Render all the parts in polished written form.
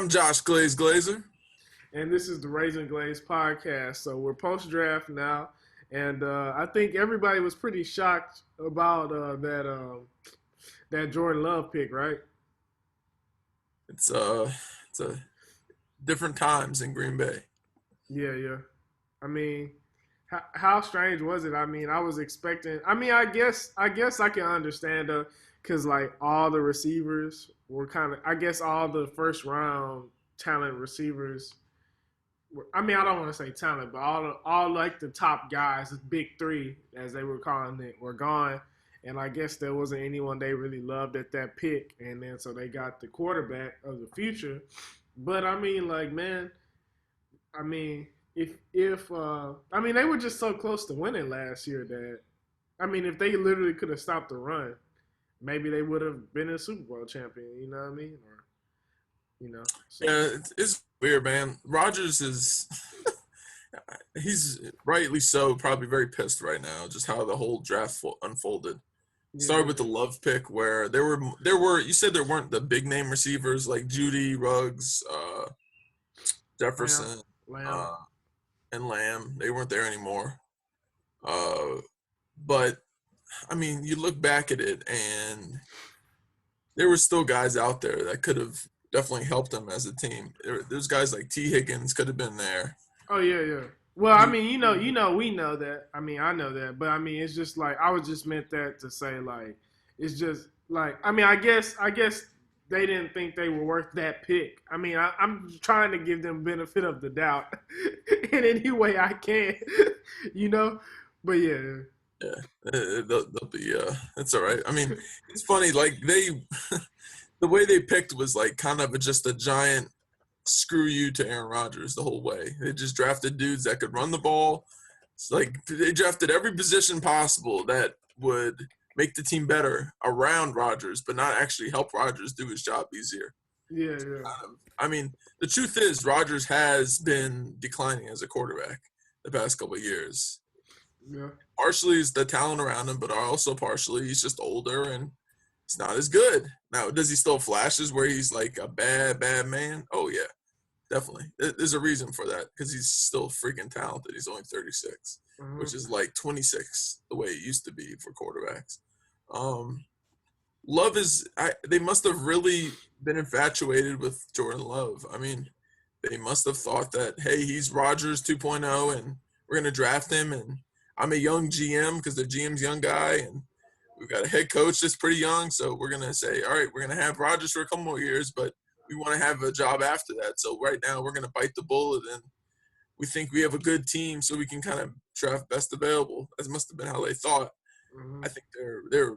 Josh Glazer. And this is the Raisin Glaze podcast. So we're post draft now, and I think everybody was pretty shocked about that Jordan Love pick, right? It's a different times in Green Bay. Yeah, yeah. I mean, how strange was it? I mean, I was expecting. I mean, I guess I can understand because like all the receivers were kind of. I guess all the first round talent receivers. I mean, I don't want to say talent, but all like the top guys, the big three as they were calling it, were gone. And I guess there wasn't anyone they really loved at that pick, and then so they got the quarterback of the future. But I mean, like, man, I mean, if I mean they were just so close to winning last year that I mean if they literally could have stopped the run, maybe they would have been a Super Bowl champion. You know what I mean? Or so. Yeah, it's weird, man. Rodgers is he's rightly so probably very pissed right now, just how the whole draft unfolded. Started Yeah, with the Love pick, where there were you said there weren't the big name receivers like Judy, Ruggs, Lamb, Jefferson, Lamb. uh, and Lamb. They weren't there anymore. Uh, but I mean, you look back at it, and there were still guys out there that could have definitely helped them as a team. There's guys like T. Higgins could have been there. Oh yeah, yeah. Well, I You, mean, we know that. I mean, I know that, but I mean, it's just like I was just meant that to say like it's just like I mean, I guess they didn't think they were worth that pick. I mean, I'm trying to give them benefit of the doubt in any way I can, you know. But yeah, yeah, they'll be. It's all right. I mean, it's funny. Like the way they picked was like kind of just a giant screw you to Aaron Rodgers the whole way. They just drafted dudes that could run the ball. It's like they drafted every position possible that would make the team better around Rodgers, but not actually help Rodgers do his job easier. yeah, yeah, I mean, the truth is Rodgers has been declining as a quarterback the past couple of years. yeah. Partially is the talent around him, but also partially he's just older and he's not as good. Now, does he still have flashes where he's like a bad man? Oh, yeah. Definitely. There's a reason for that because he's still freaking talented. He's only 36, Uh-huh. which is like 26 the way it used to be for quarterbacks. Um, Love is – they must have really been infatuated with Jordan Love. I mean, they must have thought that, hey, he's Rodgers 2.0 and we're going to draft him. And I'm a young GM because the GM's young guy and we've got a head coach that's pretty young. So we're going to say, all right, we're going to have Rodgers for a couple more years, but we want to have a job after that. So right now we're going to bite the bullet and we think we have a good team so we can kind of draft best available. That must have been how they thought. Uh-huh. I think they're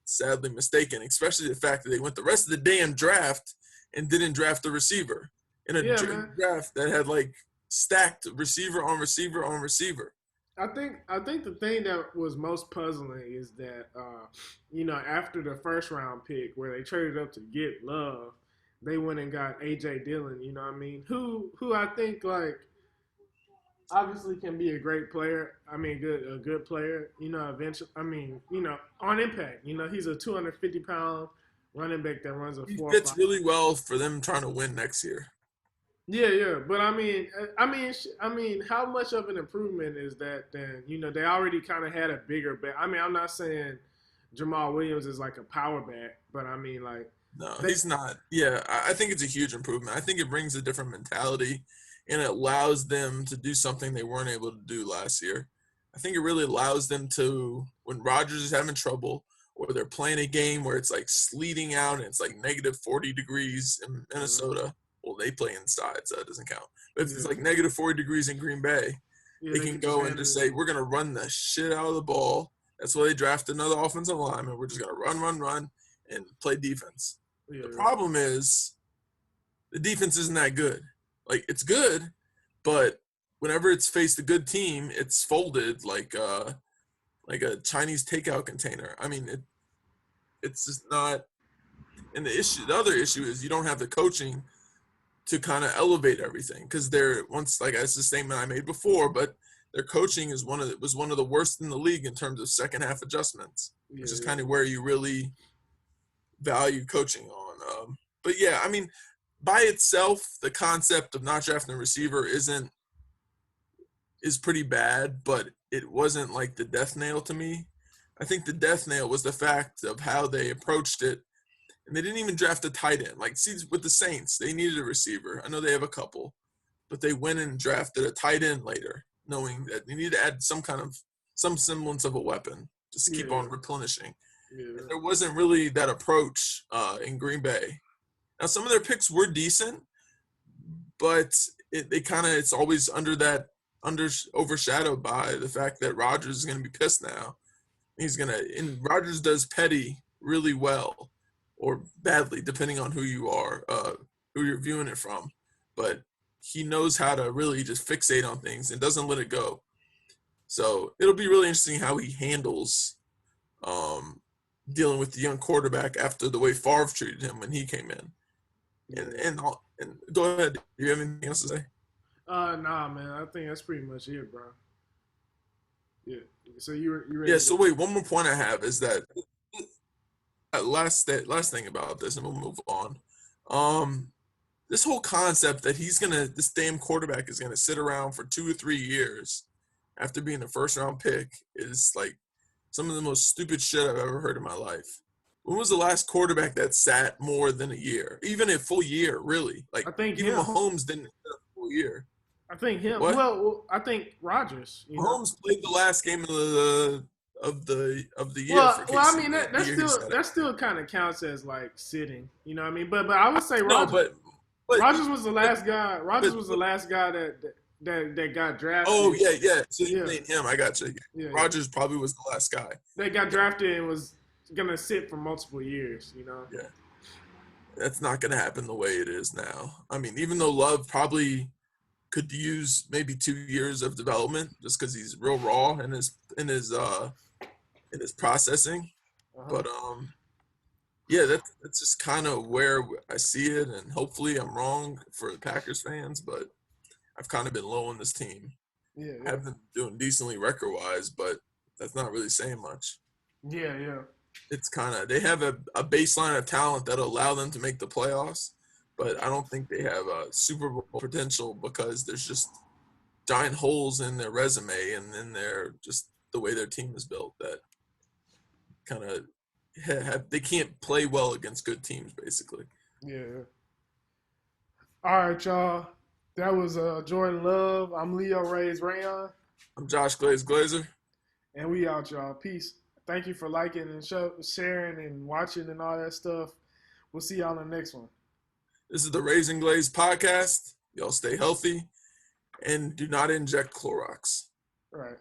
sadly mistaken, especially the fact that they went the rest of the damn draft and didn't draft a receiver in a Yeah, man. draft that had like stacked receiver on receiver on receiver. I think the thing that was most puzzling is that after the first round pick where they traded up to get Love, they went and got AJ Dillon. You know what I mean? Who I think like obviously can be a great player. I mean, a good player. You know, eventually. I mean, on impact. He's a 250-pound running back that runs a He 4.5. fits really well for them trying to win next year. Yeah, yeah, but I mean, how much of an improvement is that? Then they already kind of had a bigger back. I mean, I'm not saying Jamal Williams is like a power back, but I mean, like No, they, he's not. Yeah, I think it's a huge improvement. I think it brings a different mentality and it allows them to do something they weren't able to do last year. I think it really allows them to, when Rodgers is having trouble or they're playing a game where it's like sleeting out and it's like negative 40 degrees in uh, Minnesota. Well, they play inside, so that doesn't count. But if it's yeah, like negative 40 degrees in Green Bay, yeah, they they can could just go and handle just it. say, we're going to run the shit out of the ball. That's why they drafted another offensive lineman. We're just going to run, and play defense. Yeah, The yeah, problem is the defense isn't that good. Like, it's good, but whenever it's faced a good team, it's folded like a Chinese takeout container. I mean, it's just not. And the other issue is you don't have the coaching to kind of elevate everything because they're once like that's the statement I made before, but their coaching is was one of the worst in the league in terms of second half adjustments, which is yeah, kind of where you really value coaching on. But yeah, I mean, by itself, the concept of not drafting a receiver is pretty bad, but it wasn't like the death nail to me. I think the death nail was the fact of how they approached it. And they didn't even draft a tight end. Like, see, with the Saints, they needed a receiver. I know they have a couple, but they went and drafted a tight end later, knowing that they need to add some semblance of a weapon, just to keep on replenishing. Yeah. And there wasn't really that approach in Green Bay. Now, some of their picks were decent, but it's always overshadowed by the fact that Rodgers is going to be pissed now. And Rodgers does petty really well or badly, depending on who you are, who you're viewing it from. But he knows how to really just fixate on things and doesn't let it go. So it'll be really interesting how he handles dealing with the young quarterback after the way Favre treated him when he came in. And go ahead. Do you have anything else to say? Nah, man. I think that's pretty much it, bro. Yeah. So you ready? Yeah. So wait, one more point I have is that last thing about this, and we'll move on. This whole concept that this damn quarterback is gonna sit around for 2 or 3 years after being a first round pick is like some of the most stupid shit I've ever heard in my life. When was the last quarterback that sat more than a year, even a full year? Really? Like, I think even him. Mahomes didn't sit a full year. I think him. What? Well, I think Rodgers. Mahomes played the last game of the year. Well, I mean that still kind of counts as like sitting. You know what I mean? But I would say Rodgers. No, but Rodgers was the last guy. Rodgers was the last guy that got drafted. Oh yeah. So you mean him? I got you. Yeah, Rodgers probably was the last guy that got drafted and was gonna sit for multiple years. You know. Yeah, that's not gonna happen the way it is now. I mean, even though Love probably could use maybe 2 years of development just because he's real raw in his processing, but yeah, that's just kind of where I see it, and hopefully I'm wrong for the Packers fans, but I've kind of been low on this team. Yeah. I have them doing decently record-wise, but that's not really saying much. Yeah. It's kind of – they have a baseline of talent that'll allow them to make the playoffs, but I don't think they have a Super Bowl potential because there's just giant holes in their resume and in their just the way their team is built that kind of they can't play well against good teams, basically. Yeah. All right, y'all. That was Jordan Love. I'm Leo Reyes Rayon. I'm Josh Glazer. And we out, y'all. Peace. Thank you for liking and sharing and watching and all that stuff. We'll see y'all in the next one. This is the Raising Glaze podcast. Y'all stay healthy and do not inject Clorox. All right.